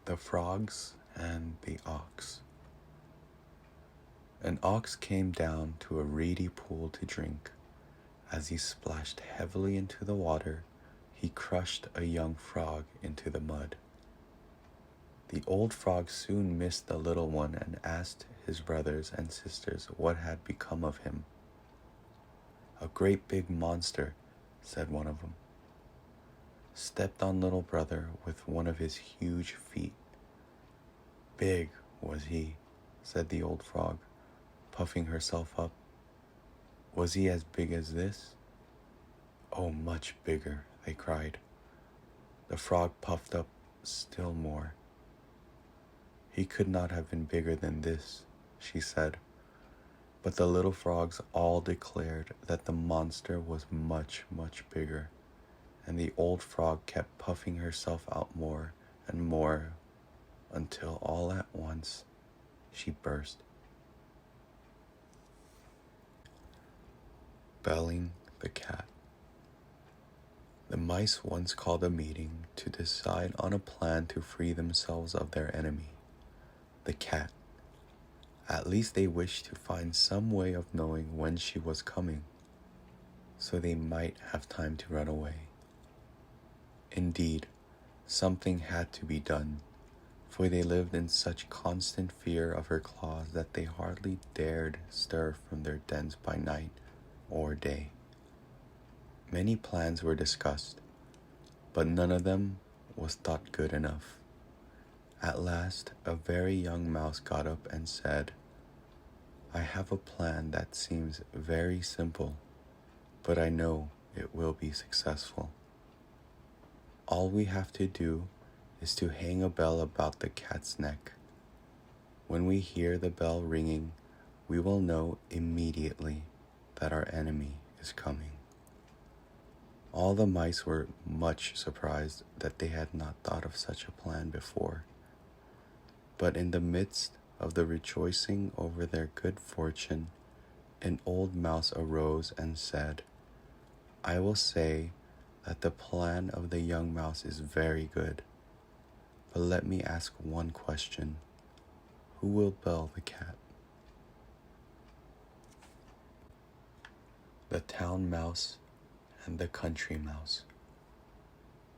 The Frogs and the Ox. An ox came down to a reedy pool to drink. As he splashed heavily into the water, he crushed a young frog into the mud. The old frog soon missed the little one and asked his brothers and sisters what had become of him. "A great big monster," said one of them, "stepped on little brother with one of his huge feet." "Big, was he?" said the old frog, puffing herself up. "Was he as big as this?" "Oh, much bigger," they cried. The frog puffed up still more. "He could not have been bigger than this," she said. But the little frogs all declared that the monster was much, much bigger, and the old frog kept puffing herself out more and more until all at once she burst. Belling the Cat. The mice once called a meeting to decide on a plan to free themselves of their enemy, the cat. At least they wished to find some way of knowing when she was coming, so they might have time to run away. Indeed, something had to be done, for they lived in such constant fear of her claws that they hardly dared stir from their dens by night or day. Many plans were discussed, but none of them was thought good enough. At last, a very young mouse got up and said, "I have a plan that seems very simple, but I know it will be successful. All we have to do is to hang a bell about the cat's neck. When we hear the bell ringing, we will know immediately that our enemy is coming." All the mice were much surprised that they had not thought of such a plan before. But in the midst of the rejoicing over their good fortune, an old mouse arose and said, "I will say that the plan of the young mouse is very good. But let me ask one question. Who will bell the cat?" The Town Mouse and the Country Mouse.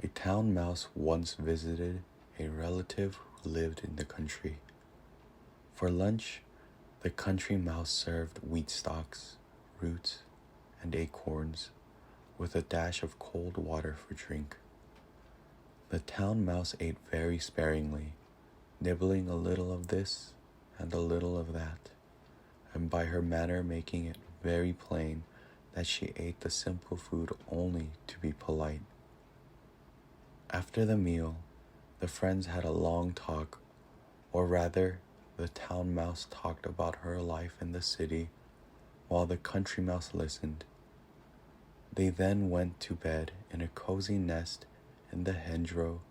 A town mouse once visited a relative who lived in the country. For lunch, the country mouse served wheat stalks, roots, and acorns, with a dash of cold water for drink. The town mouse ate very sparingly, nibbling a little of this and a little of that, and by her manner making it very plain that she ate the simple food only to be polite. After the meal, the friends had a long talk, or rather, the town mouse talked about her life in the city, while the country mouse listened. They then went to bed in a cozy nest in the hedgerow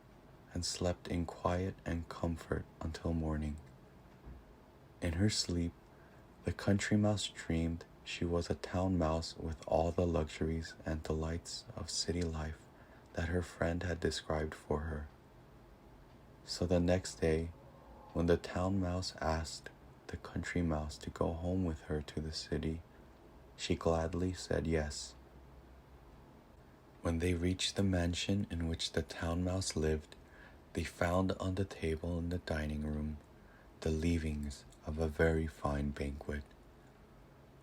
and slept in quiet and comfort until morning. In her sleep, the country mouse dreamed she was a town mouse with all the luxuries and delights of city life that her friend had described for her. So the next day, when the town mouse asked the country mouse to go home with her to the city, she gladly said yes. When they reached the mansion in which the town mouse lived, they found on the table in the dining room the leavings of a very fine banquet.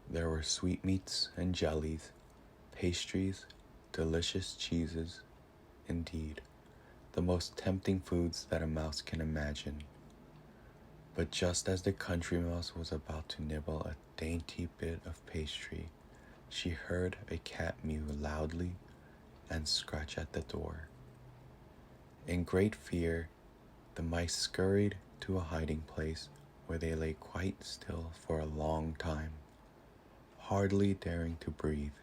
There were sweetmeats and jellies, pastries, delicious cheeses, indeed, the most tempting foods that a mouse can imagine. But just as the country mouse was about to nibble a dainty bit of pastry, she heard a cat mew loudly and scratch at the door. In great fear, the mice scurried to a hiding place where they lay quite still for a long time, hardly daring to breathe.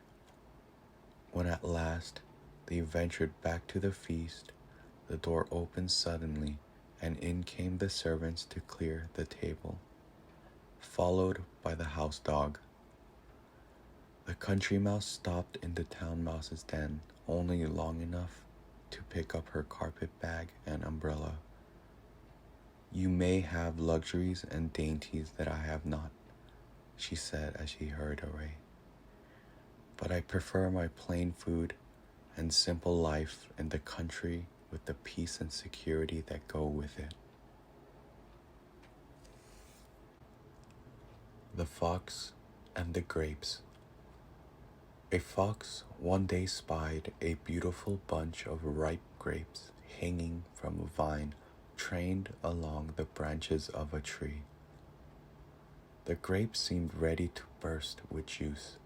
When at last they ventured back to the feast, the door opened suddenly and in came the servants to clear the table, followed by the house dog. The country mouse stopped in the town mouse's den only long enough to pick up her carpet bag and umbrella. You may have luxuries and dainties that I have not, she said as she hurried away. But I prefer my plain food and simple life in the country with the peace and security that go with it. The Fox and the Grapes. A fox one day spied a beautiful bunch of ripe grapes hanging from a vine trained along the branches of a tree. The grapes seemed ready to burst with juice,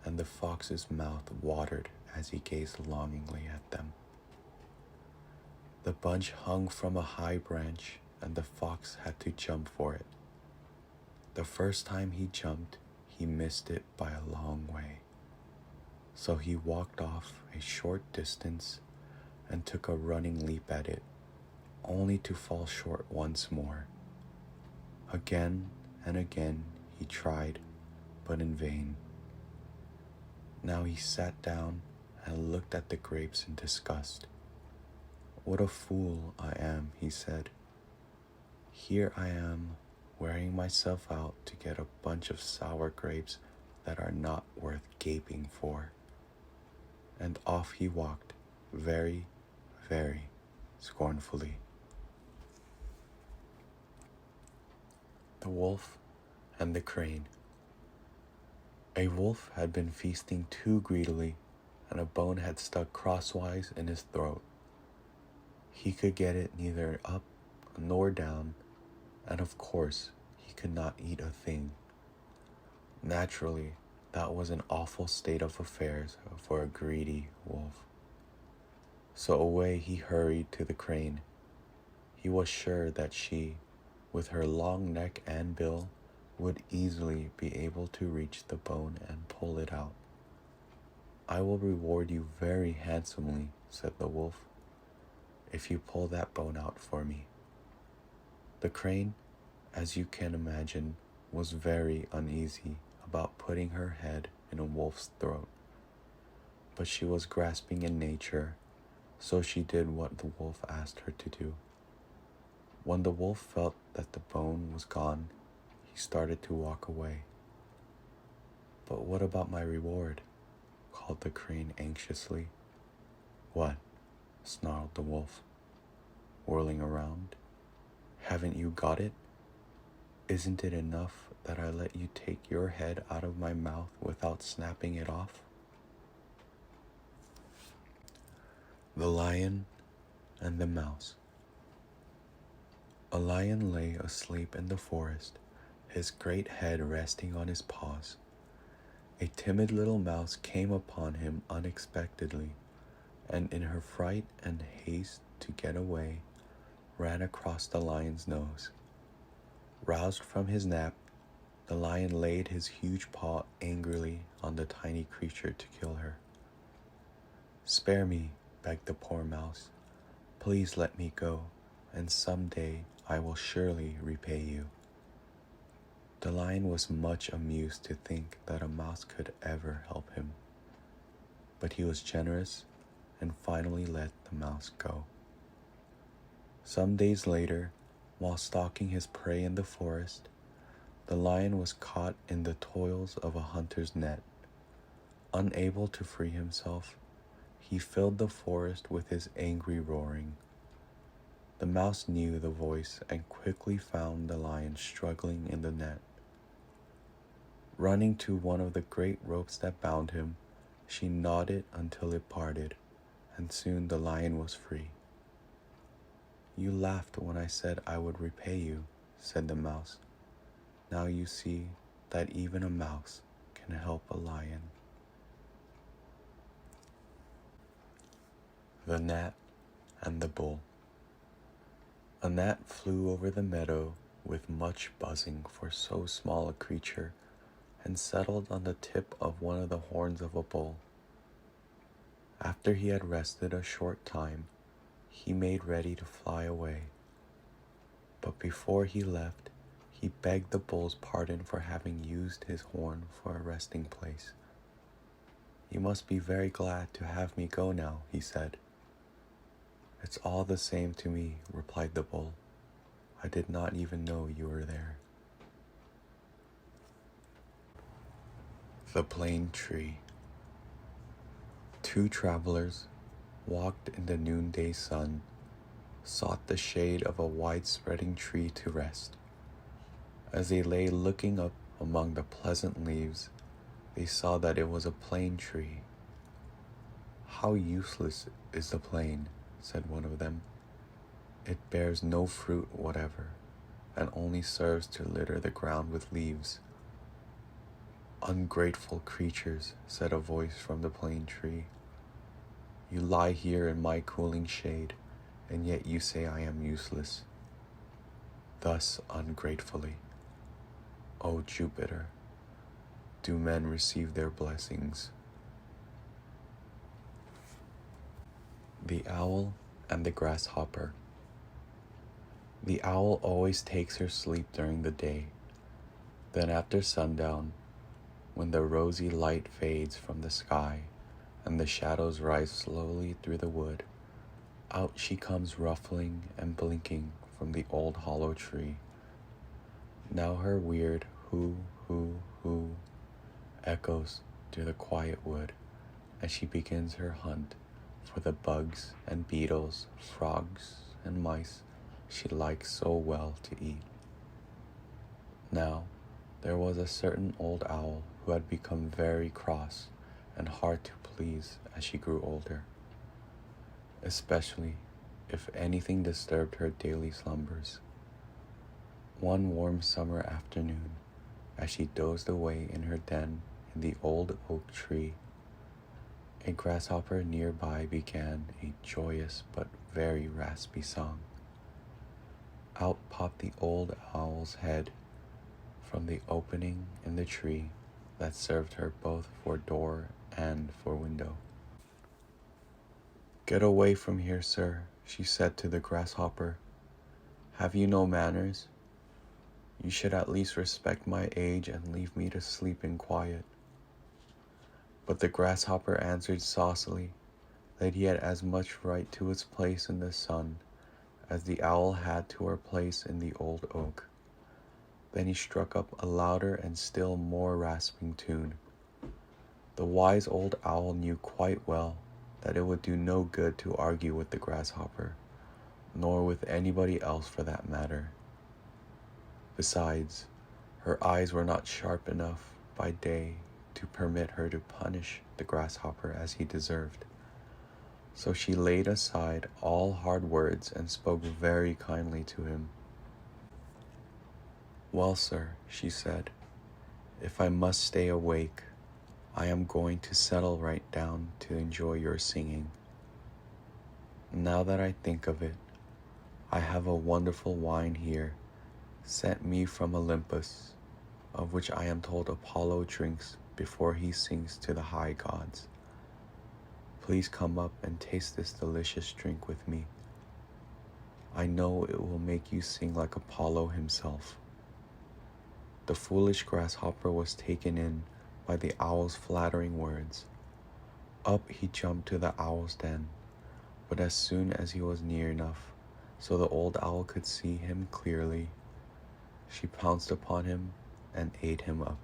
and the fox's mouth watered as he gazed longingly at them. The bunch hung from a high branch, and the fox had to jump for it. The first time he jumped, he missed it by a long way. So he walked off a short distance and took a running leap at it, only to fall short once more. Again and again he tried, but in vain. Now he sat down and looked at the grapes in disgust. "What a fool I am," he said. "Here I am, wearing myself out to get a bunch of sour grapes that are not worth gaping for." And off he walked, very, very scornfully. The Wolf and the Crane. A wolf had been feasting too greedily, and a bone had stuck crosswise in his throat. He could get it neither up nor down, and of course he could not eat a thing. Naturally, that was an awful state of affairs for a greedy wolf. So away he hurried to the crane. He was sure that she, with her long neck and bill, would easily be able to reach the bone and pull it out. "I will reward you very handsomely," said the wolf, "if you pull that bone out for me." The crane, as you can imagine, was very uneasy about putting her head in a wolf's throat. But she was grasping in nature, so she did what the wolf asked her to do. When the wolf felt that the bone was gone, he started to walk away. "But what about my reward?" called the crane anxiously. "What?" snarled the wolf, whirling around. "Haven't you got it? Isn't it enough that I let you take your head out of my mouth without snapping it off?" The Lion and the Mouse. A lion lay asleep in the forest, his great head resting on his paws. A timid little mouse came upon him unexpectedly, and in her fright and haste to get away, ran across the lion's nose. Roused from his nap, the lion laid his huge paw angrily on the tiny creature to kill her. "Spare me," begged the poor mouse. "Please let me go, and someday I will surely repay you." The lion was much amused to think that a mouse could ever help him, but he was generous and finally let the mouse go. Some days later, while stalking his prey in the forest, the lion was caught in the toils of a hunter's net. Unable to free himself, he filled the forest with his angry roaring. The mouse knew the voice and quickly found the lion struggling in the net. Running to one of the great ropes that bound him, she gnawed it until it parted, and soon the lion was free. "You laughed when I said I would repay you," said the mouse. "Now you see that even a mouse can help a lion." The Gnat and the Bull. A gnat flew over the meadow with much buzzing for so small a creature, and settled on the tip of one of the horns of a bull. After he had rested a short time, he made ready to fly away. But before he left, he begged the bull's pardon for having used his horn for a resting place. "You must be very glad to have me go now," he said. "It's all the same to me," replied the bull. I did not even know you were there. The Plane Tree. Two travelers walked in the noonday sun, sought the shade of a wide-spreading tree to rest. As they lay looking up among the pleasant leaves, they saw that it was a plane tree. "How useless is the plane," said one of them. "It bears no fruit whatever, and only serves to litter the ground with leaves." "Ungrateful creatures," said a voice from the plane tree. "You lie here in my cooling shade, and yet you say I am useless. Thus ungratefully, O Jupiter, do men receive their blessings." The Owl and the Grasshopper. The owl always takes her sleep during the day. Then after sundown, when the rosy light fades from the sky and the shadows rise slowly through the wood, out she comes ruffling and blinking from the old hollow tree. Now her weird hoo, hoo, hoo echoes through the quiet wood as she begins her hunt for the bugs and beetles, frogs and mice she likes so well to eat. Now, there was a certain old owl who had become very cross and hard to please as she grew older, especially if anything disturbed her daily slumbers. One warm summer afternoon, as she dozed away in her den in the old oak tree, a grasshopper nearby began a joyous but very raspy song. Out popped the old owl's head from the opening in the tree that served her both for door and for window. "Get away from here, sir," she said to the grasshopper. "Have you no manners? You should at least respect my age and leave me to sleep in quiet." But the grasshopper answered saucily that he had as much right to his place in the sun as the owl had to her place in the old oak. Then he struck up a louder and still more rasping tune. The wise old owl knew quite well that it would do no good to argue with the grasshopper, nor with anybody else for that matter. Besides, her eyes were not sharp enough by day to permit her to punish the grasshopper as he deserved. So she laid aside all hard words and spoke very kindly to him. "Well, sir," she said, "if I must stay awake, I am going to settle right down to enjoy your singing. Now that I think of it, I have a wonderful wine here, sent me from Olympus, of which I am told Apollo drinks before he sings to the high gods. Please come up and taste this delicious drink with me. I know it will make you sing like Apollo himself." The foolish grasshopper was taken in by the owl's flattering words. Up he jumped to the owl's den, but as soon as he was near enough so the old owl could see him clearly, she pounced upon him and ate him up.